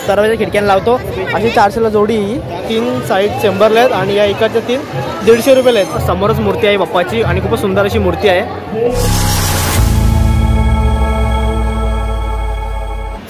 दरवाजा खिडक्याला लावतो अशी 400ला जोडी. 3 साईड चेंबरला आहेत आणि या एकाच्या 3 150 रुपयाला आहेत. समोरच मूर्ती आहे बाप्पाची आणि खूपच सुंदर अशी मूर्ती आहे.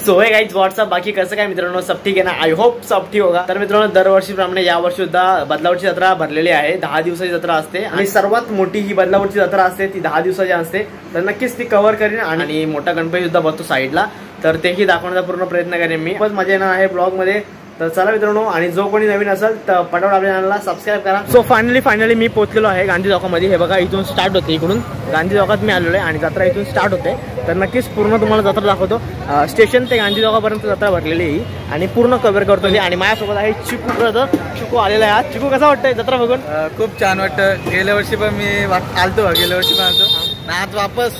सो हे गाइस व्हाट्सअप बाकी कसं काय मित्रांनो, सब ठीक आहे ना. आय होप सब ठीक होगा. तर मित्रांनो दरवर्षीप्रमाणे यावर्षी सुद्धा बदलावरची जत्रा भरलेली आहे. 10 दिवसाची जत्रा असते आणि सर्वात मोठी ही बदलावरची जत्रा असते ती 10 दिवसाची असते. तर नक्कीच ती कव्हर करेन आणि मोठा गणपती सुद्धा बसतो साईडला, तर तेही दाखवण्याचा पूर्ण प्रयत्न करेन मी. खूपच मजा येणार आहे ब्लॉग मध्ये. तर चला मित्रांनो, आणि जो कोणी नवीन असेल तर पटापट आपल्या चॅनलला सबस्क्राईब करा. सो फायनली मी पोहोचलेलो आहे गांधी चौकामध्ये. हे बघा इथून स्टार्ट होते, इकडून गांधी चौकात मी आलेलो आहे आणि जत्रा इथून स्टार्ट होते. तर नक्कीच पूर्ण तुम्हाला जत्रा दाखवतो. स्टेशन ते गांधी चौकापर्यंत जत्रा भरलेली आहे आणि पूर्ण कव्हर करतो. आणि माझ्यासोबत आहे चिकू ब्रदर. चिकू आलेला आहे आज. चिकू कसा वाटतंय जत्रा बघून? खूप छान वाटतं. गेल्या वर्षी पण मी आलतो, गेल्या वर्षी पण आलतो. आज वापस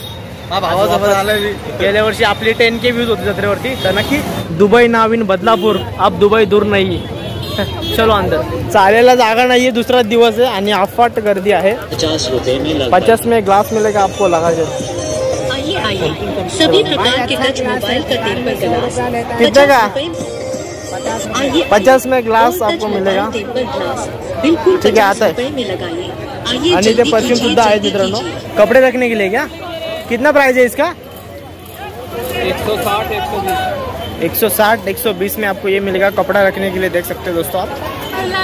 भावासोबत आलोय. गेल्या वर्षी आपली 10K व्ह्यूज होती जत्रेवरती. तर नक्की दुबई नाविन बदलापूर, अब दुबई दूर नाही. चलो अंदर. चालायला जागा नाहीये, दुसरा दिवस आहे आणि अफाट गर्दी आहे. 50 में ग्लास मिलेगा आपको लगा के. सभी प्रकार के टच मोबाइल का टेम्पर ग्लास कितने का? 50 में ग्लास आपको मिलेगा. बिल्कुल ठीक है, आता है. आणि ते परफ्यूम सुद्धा आहे मित्रांनो, कपड़े रखने के लिए. क्या कितना प्राइस है इसका? 160 120 में आपको ये मिलेगा. कपड़ा रखने के लिए देख सकते हो दोस्तों आप.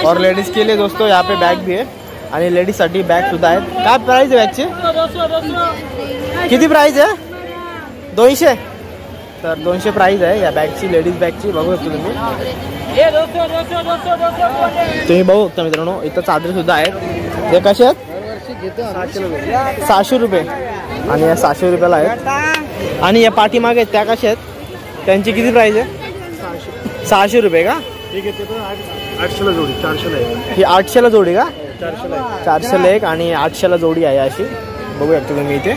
और लेडीज के लिए दोस्तों यहाँ पे बैग भी है आणि लेडीज साठी बॅग सुद्धा आहेत. काय प्राइस आहे बॅगची? किती प्राइस आहे? 200. तर 200 प्राइस आहे या बॅगची, लेडीज बॅगची. बघू शकतो तुम्ही बघू शकता मित्रांनो. इथं चादरी सुद्धा आहेत. हे कसे आहेत? 600 रुपये. आणि या 600 रुपयाला आहेत. आणि या पाठीमागे त्या कशा आहेत, त्यांची किती प्राइस आहे? 600 रुपये का? 800ला जोडी. 400ला ही 800ला जोडी का? 400ला एक आणि 800ला जोडी आहे अशी. बघू शकतो तुम्ही इथे.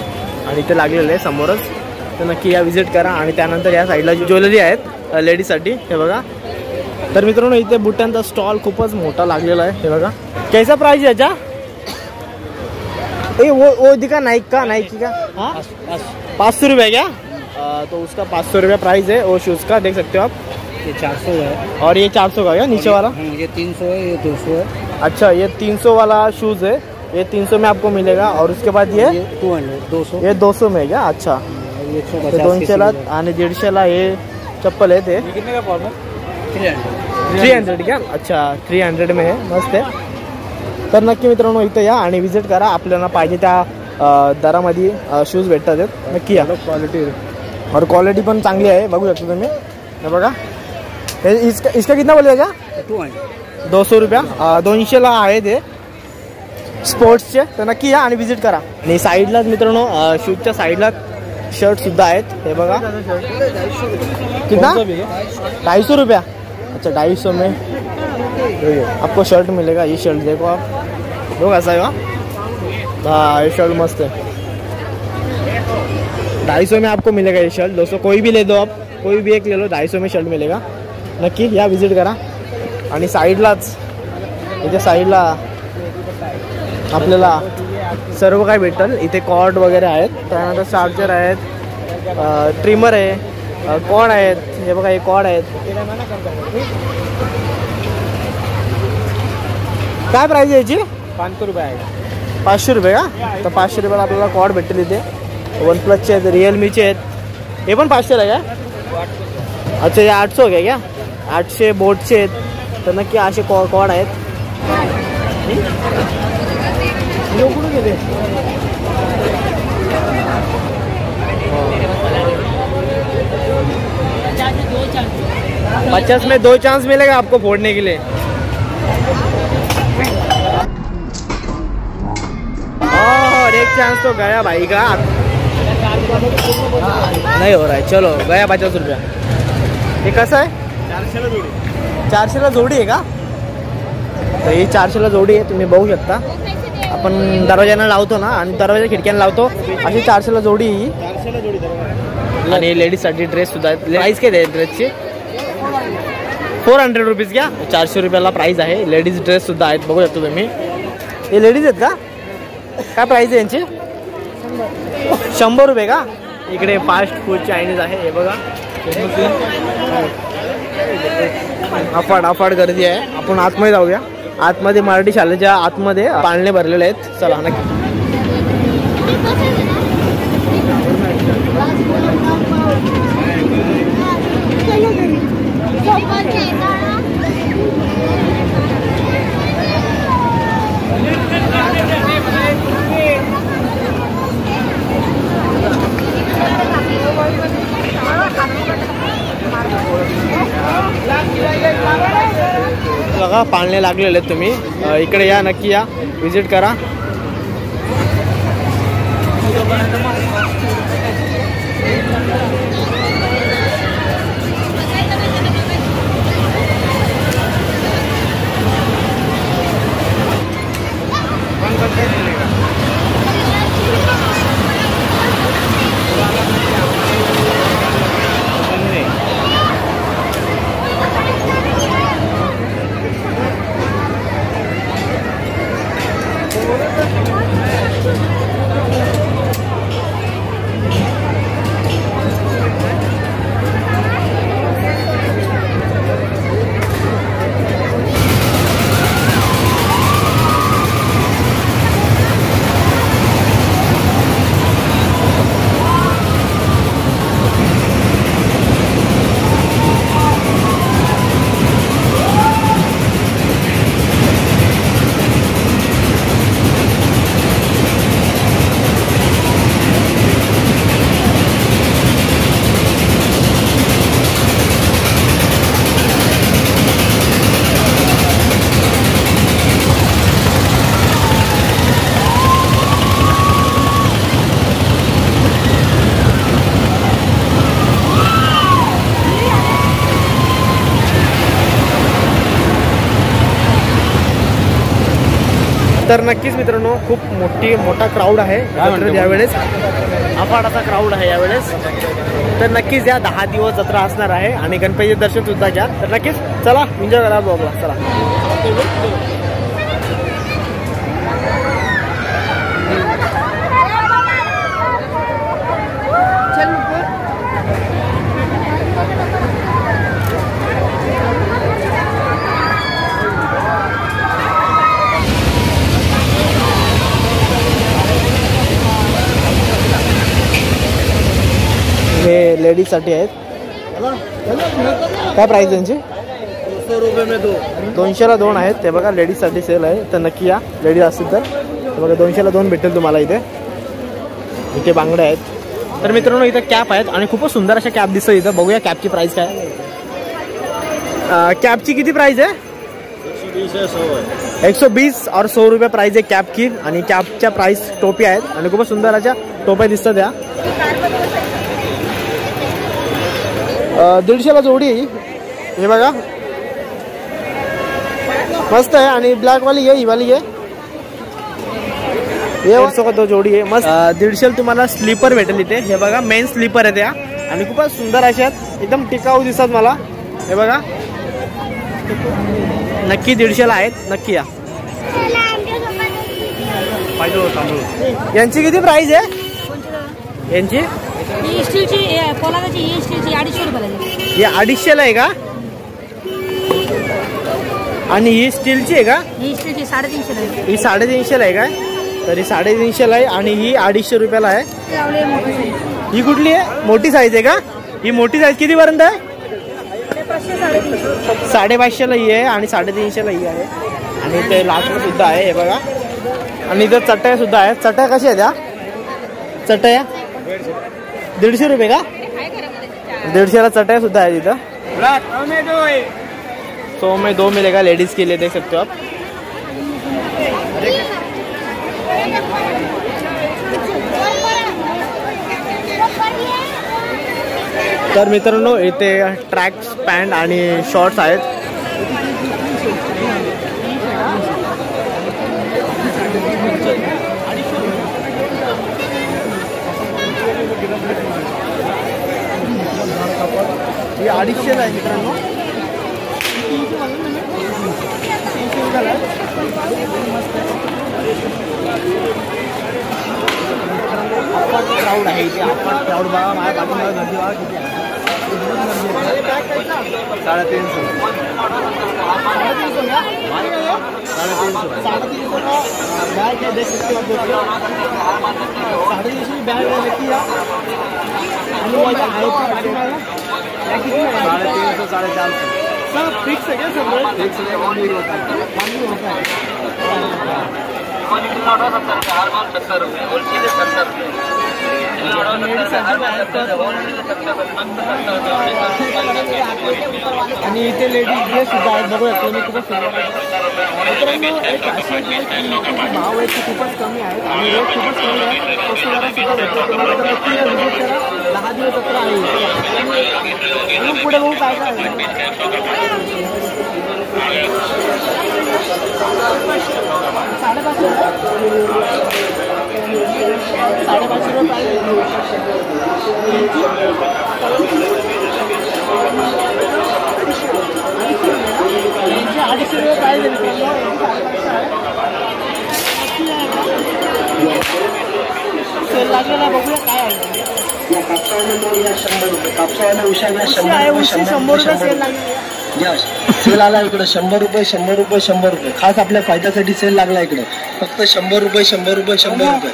आणि इथे लागलेलं आहे समोरच. तर नक्की या विजिट करा. आणि त्यानंतर या साईडला ज्वेलरी आहेत लेडीजसाठी. हे बघा. तर मित्रांनो इथे बुट्ट्यांचा स्टॉल खूपच मोठा लागलेला आहे. हे बघा. कैसा प्राइस है याचा? वो दिखा नाइक का, नाइकी का. हाँ 500 रुपये क्या? तो उसका 500 रुपये प्राइस है. वो शूज़ का देख सकते हो आप. ये 400 है और ये 400 का क्या नीचे वाला? ये 300 है, ये 200 है. अच्छा, ये 300 वाला शूज़ है. ये 300 में आपको मिलेगा. और उसके बाद ये 200. ये 200 में क्या? अच्छा, 200ला आणि 150ला हे चप्पल आहे ते. कितने का फॉर्म है? 300 क्या? अच्छा 300 में है. मस्त आहे. तर नक्की मित्रांनो इथं या आणि विजिट करा. आपल्याला पाहिजे त्या दरामध्ये शूज भेटतात. नक्की या. क्वालिटी और क्वालिटी पण चांगली आहे. बघू शकता तुम्ही. हे बघा. इसका कितना बोलेगा? 200 रुपया. 200ला आहे ते स्पोर्ट्सचे. तर नक्की या आणि विजिट करा. आणि साईडलाच मित्रांनो शूजच्या साईडला शर्ट सुद्धा आहेत. हे बघा. कितना? 250 रुपया. अच्छा 250 में आपको शर्ट मिलेगा. ये शर्ट देखो आप. देखो ऐसा है. हाँ ये शर्ट मस्त है. 250 में आपको मिलेगा ये शर्ट. दोस्तों कोई भी ले दो आप, कोई भी एक ले लो. 250 में शर्ट मिलेगा. नक्की या विजिट करा. आणि साईडलाच इथे साईडला आपल्याला सर्व काही भेटेल. इथे कॉर्ड वगैरे आहेत. त्यानंतर चार्जर आहेत, ट्रिमर आहे, कॉर्ड आहेत. हे बघा हे कॉर्ड आहेत. काय प्राइस आहे याची? 500 रुपये आहे. 500 रुपये का? तर 500 रुपयाला आपल्याला कॉर्ड भेटेल इथे. OnePlusचे आहेत, रिअलमीचे आहेत. हे पण 500ला आहे का? अच्छा हे 800 आहे क्या? 800 बोटचे आहेत. तर नक्की असे कॉर्ड आहेत. कुठून घेते? 50 में 2 चांस मिलेगा आपको फोड़ने के लिए. और एक चांस तो गया भाई का. नहीं हो रहा है. चलो गया 50 रुपया. हे कसं आहे? 400ला जोडी. 400ला जोडी आहे का? तर ही 400ला जोडी आहे. तुम्ही बघू शकता. आपण दरवाजांना लावतो ना आणि दरवाजा खिडक्यांना लावतो अशी 400ला जोडी. 400ला जोडी. आणि लेडीजसाठी ड्रेस सुद्धा आहेत. प्राईस काय आहे ड्रेसची? 400 रुपीज क्या? 400 रुपयाला प्राइस आहे. लेडीज ड्रेस सुद्धा आहेत. बघू शकतो तुम्ही. हे लेडीज आहेत का? काय प्राइस आहे यांची? 100 रुपये का? इकडे फास्ट फूड चायनीज आहे हे बघा. अफाट गर्दी आहे. आपण आतमध्ये जाऊया. आतमध्ये मराठी शाळेच्या आतमध्ये पाळणे भरलेले आहेत. चला नक्की. बघा पाळणे लागलेले आहेत. तुम्ही इकडे या, नक्की या, विजिट करा. तर नक्कीच मित्रांनो खूप मोठा क्राऊड आहे यावेळेस. अफाट असा क्राऊड आहे यावेळेस. तर नक्कीच या 10 दिवस जत्रा असणार आहे आणि गणपतीचे दर्शन सुद्धा घ्या. तर नक्कीच चला एन्जॉय करा ब्लॉगला. चला. हे लेडीज साठी आहेत. काय प्राइस त्यांची? 200 रुपये में 2. 200ला 2 आहेत. ते बघा लेडीज साठी सेल आहे. तर नक्की या लेडीज असतील तर. बघा 200ला 2 भेटेल तुम्हाला इथे. इथे बांगड्या आहेत. तर मित्रांनो इथे कॅप आहेत आणि खूपच सुंदर अशा कॅप दिसतात इथं. बघूया कॅपची प्राइस काय. कॅपची किती प्राइस आहे? 120 और 100 रुपये प्राइस आहे कॅप की. आणि कॅपच्या प्राइस टोपी आहेत आणि खूपच सुंदर अशा टोप्या दिसतात या. 150ला जोडी आहे हे बघा. मस्त आहे. आणि ब्लॅक वाली आहे, ही वाली आहे. 150 का 2 जोडी आहे. मस्त. 150ला तुम्हाला स्लीपर भेटेल इथे. हे बघा मेन स्लीपर आहे त्या आणि खूपच सुंदर अशा एकदम टिकाऊ दिसतात मला. हे बघा नक्की 150ला आहेत. नक्की या. यांची किती प्राइस आहे यांची? स्टीलची पोलादाची ही स्टीलची 250 रुपयाला. ही 250ला आहे का? आणि ही स्टीलची आहे का? ही स्टीलची 350ला आहे. ही 350ला आहे काय? तर ही 350ला आहे आणि ही 250 रुपयाला आहे. ही कुठली आहे? मोठी साईज आहे का? ही मोठी साईज किती पर्यंत आहे? 550ला ही आहे आणि 350ला ही आहे. आणि ते लास्ट सुद्धा आहे हे बघा. आणि इथं चटया सुद्धा आहेत. चटया कशा आहेत त्या? चटया 150 रुपये का? 150ला चटया सुद्धा आहे इथं. 100 में 2 मिलेगा लेडीज के लिए. देख सकते हो आप. तर मित्रांनो इथे ट्रॅक्स पॅन्ट आणि शॉर्ट्स आहेत. ही 250ला आहे मित्रांनो. 300 रुपयाला आहे. आपण क्राऊड आहे इथे. आपण क्राऊड बघा, माझ्या पाठीमागे गर्दी बघा किती आहे. 350. 350 बैग है, देख सकते हो आप दोस्तों. 350 बैग है लेके या आणि याच्या आहे का पाठीमागे या किती आहे? 350 450 सब फिक्स है क्या सब रेट? फिक्स है, कम नहीं होता है. कम नहीं होता है. आणि इथे लेडीज ड्रेस सुद्धा आहेत, बघूया तुम्ही खूपच सुंदर आहे. मित्रांनो एक अशी आहे की इथे भाव आहेत ते खूपच कमी आहेत आणि रेट खूपच कमी आहे. स्वस्त दरात सुद्धा भेटतो तुम्हाला. तर नक्की विजिट करा. 10 दिवस जत्रा आहे. आणि पुढे बघू काय काय आहे. 550 रुपये प्राइस. 250 रुपये प्राइस आहे मित्रांनो. सेल लागलेला बघूया काय आहे. या कापसावाला 100 रुपये, कापसावाला उशा घ्या 100 100 रुपये, रुपये सेल लागलेला. घ्या. सेल आला इकडे 100 रुपये 100 रुपये 100 रुपये. खास आपल्या फायद्यासाठी सेल लागला इकडे. फक्त 100 रुपये 100 रुपये 100 रुपये.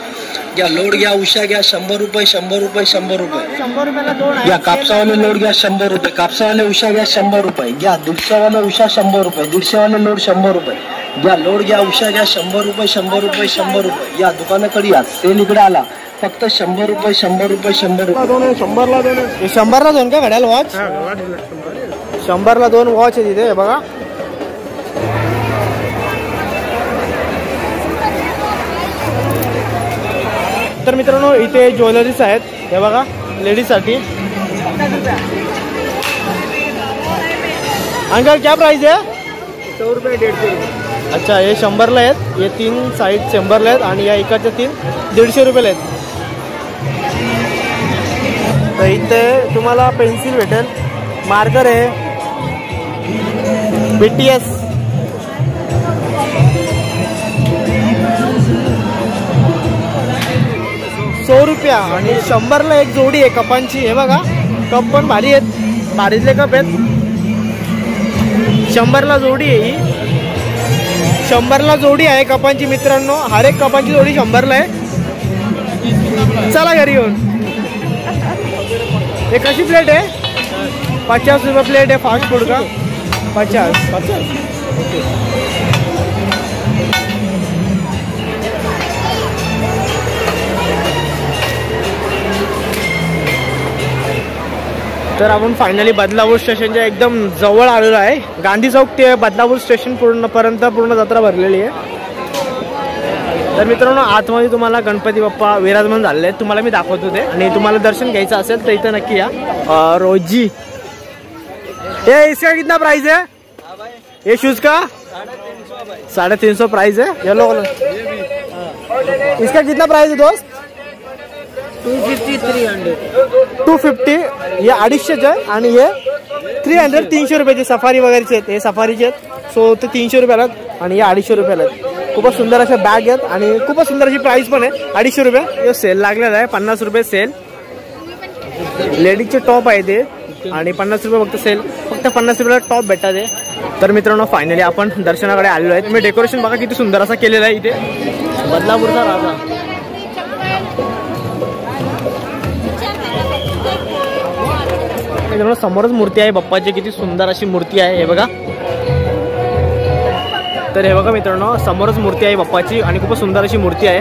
घ्या लोड घ्या, उशा घ्या 100 रुपये 100 रुपये 100 रुपये. 100 रुपयाला दोन आहे. घ्या कापसावाले लोड घ्या 100 रुपये, कापसावाले उशा घ्या 100 रुपये. घ्या 150 वाला उशा 100 रुपये, 150 वाले लोड 100 रुपये. घ्या लोड घ्या, उशा घ्या 100 रुपये 100 रुपये 100 रुपये. या दुकानाकडे या, सेल इकडे आला. फक्त 100 रुपये 100 रुपये 100 रुपये. 100ला दोन. 100ला दोन का घड्याल वॉच? 100ला दोन वॉच आहे तिथे बघा. तर मित्रांनो इथे ज्वेलरीज आहेत हे बघा लेडीजसाठी. अंकल क्या प्राइस है? 100 रुपये 150 रुपये. अच्छा हे 100ला आहेत. हे 3 साईड 100ला आहेत आणि या इकडच्या 3 150 रुपयाला आहेत. तर इथे तुम्हाला पेन्सिल भेटेल, मार्कर आहे, BTS 100 रुपया. आणि 100ला एक जोडी आहे कपांची. हे बघा कप पण भारी आहेत, भारीतले कप आहेत. 100ला जोडी आहे ही. 100ला जोडी आहे कपांची मित्रांनो. हर एक कपांची जोडी 100ला आहे. चला घरी येऊन. हे कशी प्लेट आहे? 50 रुपये प्लेट आहे. फास्ट फूड का? 50. तर आपण फायनली बदलापूर स्टेशनच्या एकदम जवळ आलेलो आहे. गांधी चौक ते बदलापूर स्टेशन पूर्ण जत्रा भरलेली आहे. तर मित्रांनो आतमध्ये तुम्हाला गणपती बाप्पा विराजमान झालेले आहेत, तुम्हाला मी दाखवतो ते. आणि तुम्हाला दर्शन घ्यायचं असेल तर इथं नक्की या. रोजी ये इसका कितना प्राइस है? ये शूज का 350 प्राइस है. Yellow colour. इसका कितना प्राइस है दोस्त? 250 300. 250. हे 250 आहे आणि हे 300 300 रुपयाचे सफारी वगैरेचे आहेत. हे सफारीचे आहेत. सो ते 300 रुपयाला आहेत आणि हे 250 रुपयाला आहेत. खूपच सुंदर अशा बॅग आहेत आणि खूपच सुंदर अशी प्राइस पण आहे. 250 रुपये. हे सेल लागलेला आहे. 50 रुपये सेल. लेडीजचे टॉप आहे ते आणि 50 रुपये फक्त सेल. फक्त 50 रुपयाला टॉप भेटतात ते. तर मित्रांनो फायनली आपण दर्शनाकडे आलेलो आहे. तुम्ही डेकोरेशन बघा किती सुंदर असा केलेला आहे इथे. बदलापूरचा राजा. मित्रांनो समोरच मूर्ती आहे बाप्पाची. किती सुंदर अशी मूर्ती आहे हे बघा. तर हे बघा मित्रांनो समोरच मूर्ती आहे बाप्पाची आणि खूपच सुंदर अशी मूर्ती आहे.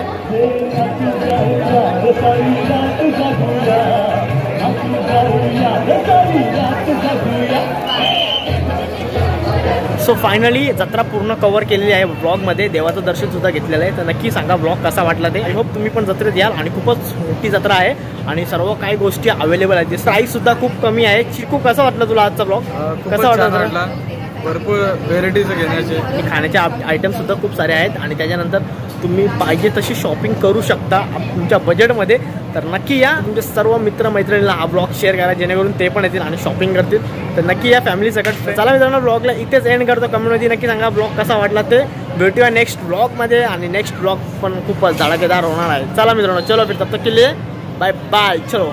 सो फायनली जत्रा पूर्ण कव्हर केलेली आहे ब्लॉगमध्ये. देवाचं दर्शन सुद्धा घेतलेलं आहे. तर नक्की सांगा ब्लॉग कसा वाटला ते. आय होप तुम्ही पण जत्रेत याल. आणि खूपच मोठी जत्रा आहे आणि सर्व काही गोष्टी अवेलेबल आहेत. प्राईस सुद्धा खूप कमी आहे. चिकू कसा वाटला तुला आजचा ब्लॉग? कसा वाटला? भरपूर व्हेरायटीज घेण्याचे खाण्याचे आयटम सुद्धा खूप सारे आहेत आणि त्याच्यानंतर तुम्ही पाहिजे तशी शॉपिंग करू शकता तुमच्या बजेटमध्ये. तर नक्की या. तुमचे सर्व मित्रमैत्रिणींना हा ब्लॉग शेअर करा जेणेकरून ते पण येतील आणि शॉपिंग करतील. तर नक्की या फॅमिली सकट. चला मित्रांनो ब्लॉगला इथेच एंड करतो. कमेंटमध्ये नक्की सांगा ब्लॉग कसा वाटला ते. भेटूया नेक्स्ट ब्लॉगमध्ये आणि नेक्स्ट ब्लॉग पण खूप धडाकेदार होणार आहे. चला मित्रांनो, चलो फिर तब तक के लिए बाय बाय. चलो.